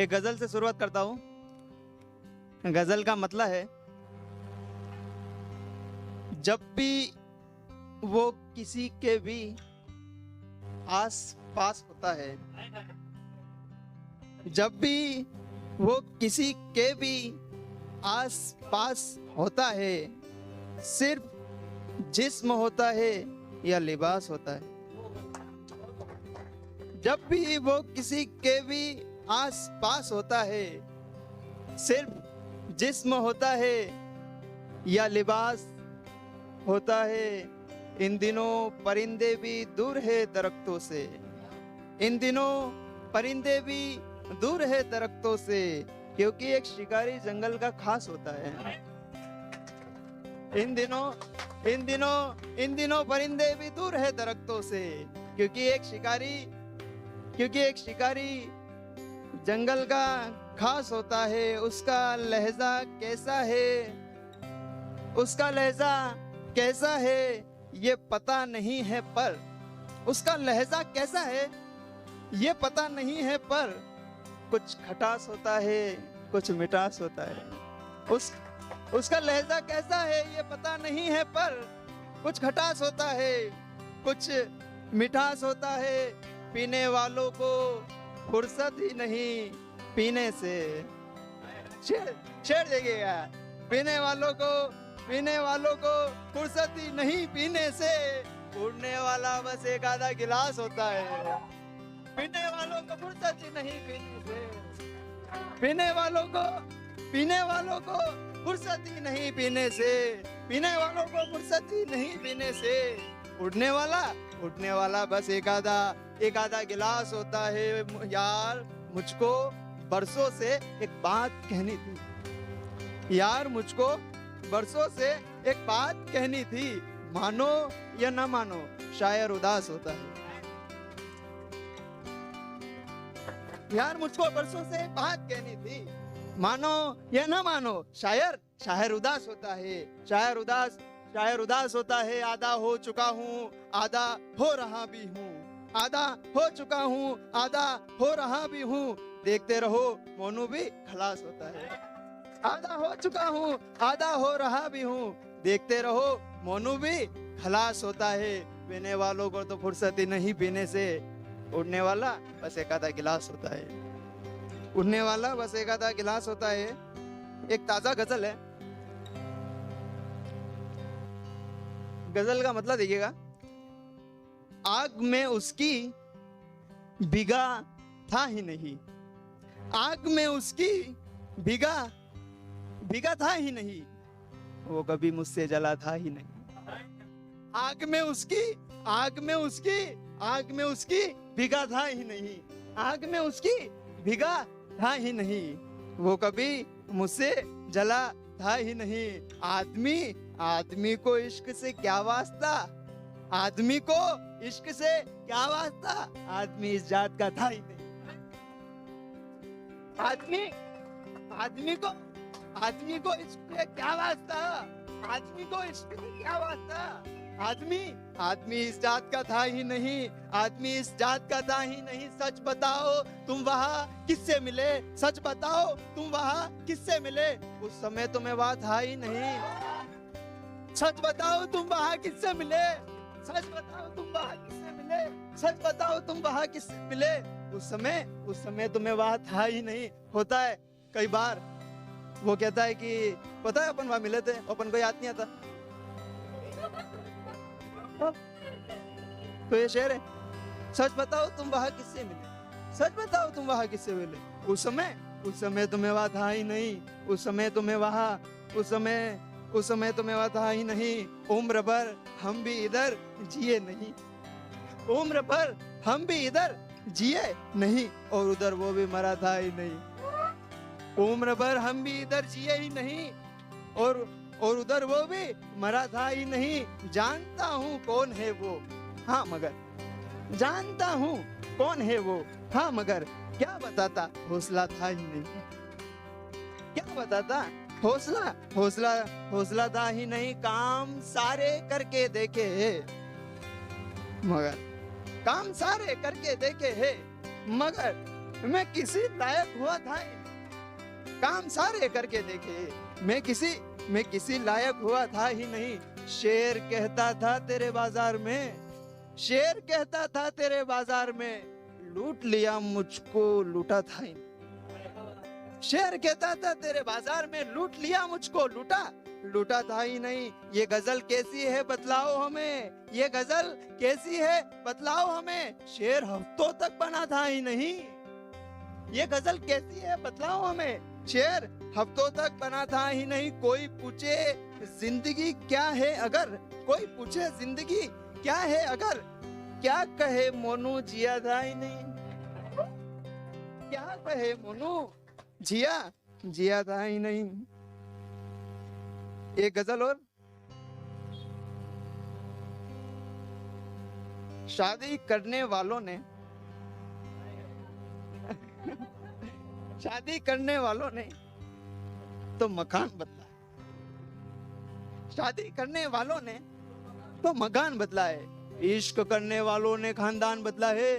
एक गजल से शुरुआत करता हूँ। गजल का मतलब है, जब भी वो किसी के भी आस पास होता है, जब भी वो किसी के भी आस पास होता है, सिर्फ जिस्म होता है या लिबास होता है। जब भी वो किसी के भी आस पास होता है, सिर्फ जिस्म होता है या लिबास होता है। इन दिनों परिंदे भी दूर है दरख्तों से, इन दिनों परिंदे भी दूर है दरख्तों से, क्योंकि एक शिकारी जंगल का खास होता है। इन दिनों परिंदे भी दूर है दरख्तों से, क्योंकि एक शिकारी जंगल का खास होता है। उसका लहजा कैसा है ये पता नहीं है, पर उसका लहजा कैसा है ये पता नहीं है, पर कुछ खटास होता है, कुछ मिठास होता है। उसका लहजा कैसा है ये पता नहीं है, पर कुछ खटास होता है, कुछ मिठास होता है। पीने वालों को फुर्सत ही नहीं पीने से। शेर देखेगा, पीने वालों को फुर्सत ही नहीं पीने से। उड़ने वाला बस एक आधा गिलास होता है। पीने वालों को फुर्सत ही नहीं पीने से, पीने वालों को फुर्सत ही नहीं पीने से, पीने वालों को फुर्सत ही नहीं पीने से। उड़ने वाला बस एक आधा गिलास होता है। यार मुझको बरसों से एक बात कहनी थी, यार मुझको बरसों से एक बात कहनी थी। मानो या ना मानो, शायर उदास होता है। यार मुझको बरसों से एक बात कहनी थी, मानो या ना मानो, शायर उदास होता है। शायर उदास होता है। आधा हो चुका हूँ, आधा हो रहा भी हूँ, आधा हो चुका हूँ, आधा हो रहा भी हूँ। देखते रहो मोनू भी खलास होता है। आधा हो चुका हूँ, आधा हो रहा भी हूँ, देखते रहो मोनू भी खलास होता है। पीने वालों को तो फुर्सत ही नहीं पीने से। उड़ने वाला बस एक आधा गिलास होता है। उड़ने वाला बस एक आधा गिलास होता है। एक ताजा गजल है। गजल का मतलब देखिएगा, आग में उसकी भीगा था ही नहीं, आग में उसकी भीगा था ही नहीं, वो कभी मुझसे जला था ही नहीं। आग में उसकी भीगा था ही नहीं, आग में उसकी भीगा था ही नहीं, वो कभी मुझसे जला था ही नहीं। आदमी को इश्क से क्या वास्ता, आदमी को इश्क से क्या वास्ता, आदमी इस जात का था ही नहीं। आदमी को इश्क से क्या वास्ता, आदमी को इश्क से क्या वास्ता, आदमी इस जात का था ही नहीं, आदमी इस जात का था ही नहीं। सच बताओ तुम वहाँ किससे मिले, सच बताओ तुम वहाँ किससे मिले, उस समय तुम्हें वहाँ था ही नहीं। सच बताओ तुम वहाँ किससे मिले, सच बताओ तुम वहाँ किससे मिले, सच बताओ तुम वहाँ किससे मिले, उस समय तुम्हें वहाँ था ही नहीं। होता है कई बार, वो कहता है कि पता है अपन वहाँ मिले थे, अपन को याद नहीं आता। तो ये शेर है, सच बताओ तुम वहाँ किससे मिले, सच बताओ तुम वहाँ किससे मिले, उस समय तुम्हें वहाँ था ही नहीं, उस समय तुम्हें वहाँ था ही नहीं। उम्र भर हम भी इधर जिए नहीं, उम्र भर हम भी इधर जिए नहीं, और उधर वो भी मरा था ही नहीं। उम्र भर हम भी इधर जिए ही नहीं, और उधर वो भी मरा था ही नहीं। जानता हूँ कौन है वो, हाँ मगर जानता हूँ कौन है वो, हाँ मगर क्या बताता हौसला था ही नहीं, क्या बताता हौसला था ही नहीं। काम सारे करके देखे है, मगर काम सारे करके देखे है, मगर मैं किसी लायक हुआ था ही नहीं। काम सारे करके देखे, मैं किसी लायक हुआ था ही नहीं। शेर कहता था तेरे बाजार में, शेर कहता था तेरे बाजार में, लूट लिया मुझको लूटा था ही नहीं। शेर कहता था तेरे बाजार में, लूट लिया मुझको लूटा था ही नहीं। ये गजल कैसी है बतलाओ हमें, ये गजल कैसी है बतलाओ हमें, शेर हफ्तों तक बना था ही नहीं। ये गजल कैसी है बतलाओ हमें, शेर हफ्तों तक बना था ही नहीं। कोई पूछे जिंदगी क्या है अगर, कोई पूछे जिंदगी क्या है अगर, क्या कहे मोनू जिया था ही नहीं। क्या कहे मोनू जिया था ही नहीं। एक गजल और। शादी करने वालों ने शादी करने वालों ने तो मकान बदला है, शादी करने वालों ने तो मकान बदला है। इश्क करने वालों ने खानदान बदला है,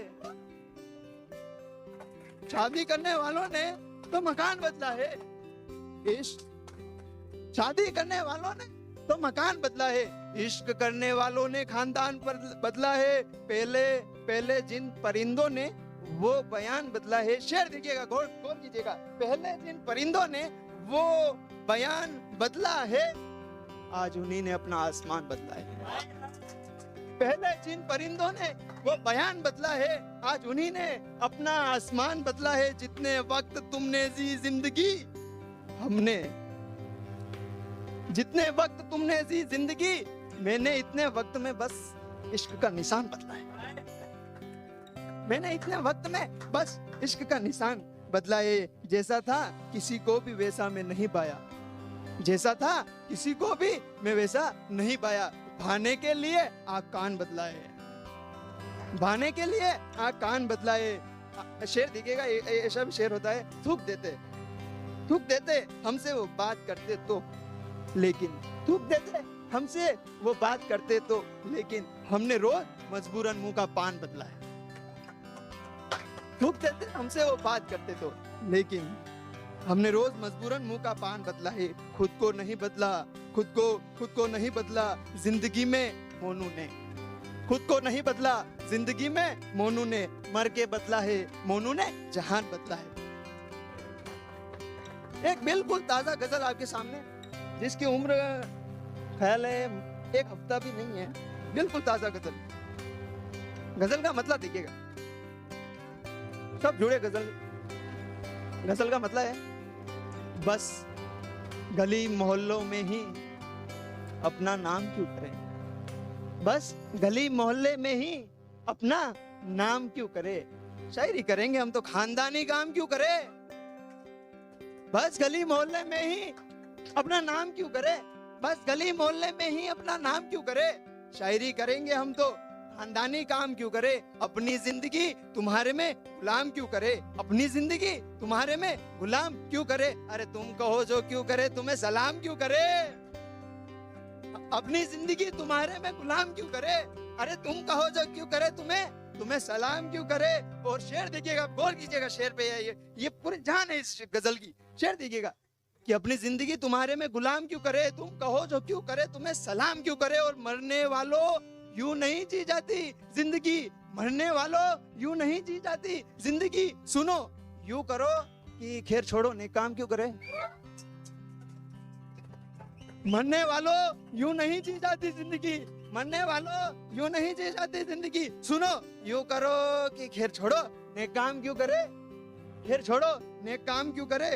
शादी करने वालों ने तो मकान बदला है। इश्क शादी करने वालों ने तो मकान बदला है, इश्क करने वालों ने खानदान पर बदला है। पहले जिन परिंदों ने वो बयान बदला है। शेर देखिएगा, गौर कीजिएगा। पहले जिन परिंदों ने वो बयान बदला है, आज उन्हीं ने अपना आसमान बदला है। पहले जिन परिंदों ने वो बयान बदला है, आज उन्हीं ने अपना आसमान बदला है। जितने वक्त तुमने जी जिंदगी, हमने जितने वक्त तुमने जी जिंदगी, मैंने इतने वक्त में बस इश्क का निशान बदला है। मैंने इतने वक्त में बस इश्क का निशान बदला है। जैसा था किसी को भी वैसा मैं नहीं पाया, जैसा था किसी को भी मैं वैसा नहीं पाया। भाने के लिए आँख कान बदला है, भाने के लिए आँख कान बदला है। शेर दिखेगा, ऐसा भी शेर होता है। थूक देते हमसे वो बात करते तो, लेकिन थूक देते हमसे वो बात करते तो, लेकिन हमने रोज मजबूरन मुंह का पान बदला है। थूक देते हमसे वो बात करते तो, लेकिन हमने रोज मजबूरन मुंह का पान बदला है। खुद को नहीं बदला, खुद को नहीं बदला जिंदगी में मोनू ने, खुद को नहीं बदला जिंदगी में मोनू ने, मर के बदला है मोनू ने जहान बदला है। एक बिल्कुल ताजा गजल आपके सामने, जिसकी उम्र ख्याल है 1 हफ्ता भी नहीं है, बिल्कुल ताजा गजल। गजल का मतलब देखिएगा, सब जुड़े गजल का मतलब है, बस गली मोहल्लों में ही अपना नाम क्यों करें, बस गली मोहल्ले में ही अपना नाम क्यों करे। शायरी करेंगे हम तो खानदानी काम क्यों करे, बस गली मोहल्ले में ही अपना नाम क्यों करे, बस गली मोहल्ले में ही अपना नाम क्यों करे। शायरी करेंगे हम तो खानदानी काम क्यों करे, अपनी जिंदगी तुम्हारे में गुलाम क्यों करे, अपनी जिंदगी तुम्हारे में गुलाम क्यों करे। अरे तुम कहो जो क्यों करे, तुम्हें सलाम क्यों करे, अपनी जिंदगी तुम्हारे में गुलाम क्यों करे। अरे तुम कहो जो क्यों करे, तुम्हें सलाम क्यों करे। और शेर देखिएगा, गौर कीजिएगा शेर पे, ये पूरी जान है इस गजल की। शेर देखिएगा कि अपनी जिंदगी तुम्हारे में गुलाम क्यों करे, तुम कहो जो क्यों करे, तुम्हें सलाम क्यों करे। और मरने वालों यूं नहीं जी जाती जिंदगी, मरने वालों यूं नहीं जी जाती जिंदगी। सुनो यूं करो कि खैर छोड़ो नेक काम क्यों करे, मरने वालों यूं नहीं जी जाती जिंदगी, मरने वालों यूं नहीं जी जाती जिंदगी। सुनो यूं करो कि खैर छोड़ो नेक काम क्यों करे, खैर छोड़ो नेक काम क्यों करे।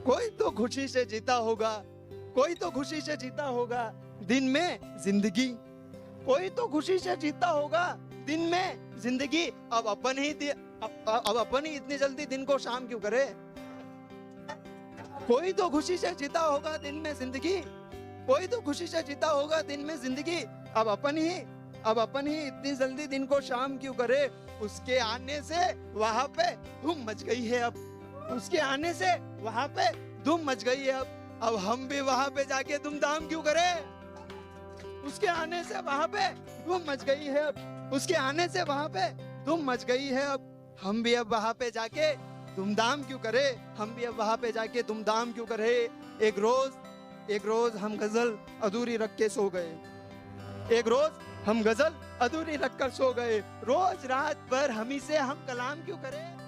कोई तो खुशी से जीता होगा, कोई तो खुशी से जीता होगा दिन में जिंदगी, कोई तो खुशी से जीता होगा दिन में जिंदगी। अब अपन ही इतनी जल्दी दिन को शाम क्यों करे। कोई तो खुशी से जीता होगा दिन में जिंदगी, कोई तो खुशी से जीता होगा दिन में जिंदगी। अब अपन ही इतनी जल्दी दिन को शाम क्यों करे। उसके आने से वहां पे धूम मच गई है, अब उसके आने से वहां पे धूम मच गई है। अब हम भी वहां पे जाके धूमधाम क्यों करे। उसके आने से वहां पे धूम मच गई है, अब उसके आने से वहां पे धूम मच गई है। अब हम भी अब वहां पे जाके धूमधाम क्यों करें, हम भी अब वहां पे जाके धूमधाम क्यों करें। एक रोज हम गजल अधूरी रख के सो गए, एक रोज हम गजल अधूरी रखकर सो गए। रोज रात भर हम ही से हम कलाम क्यों करें।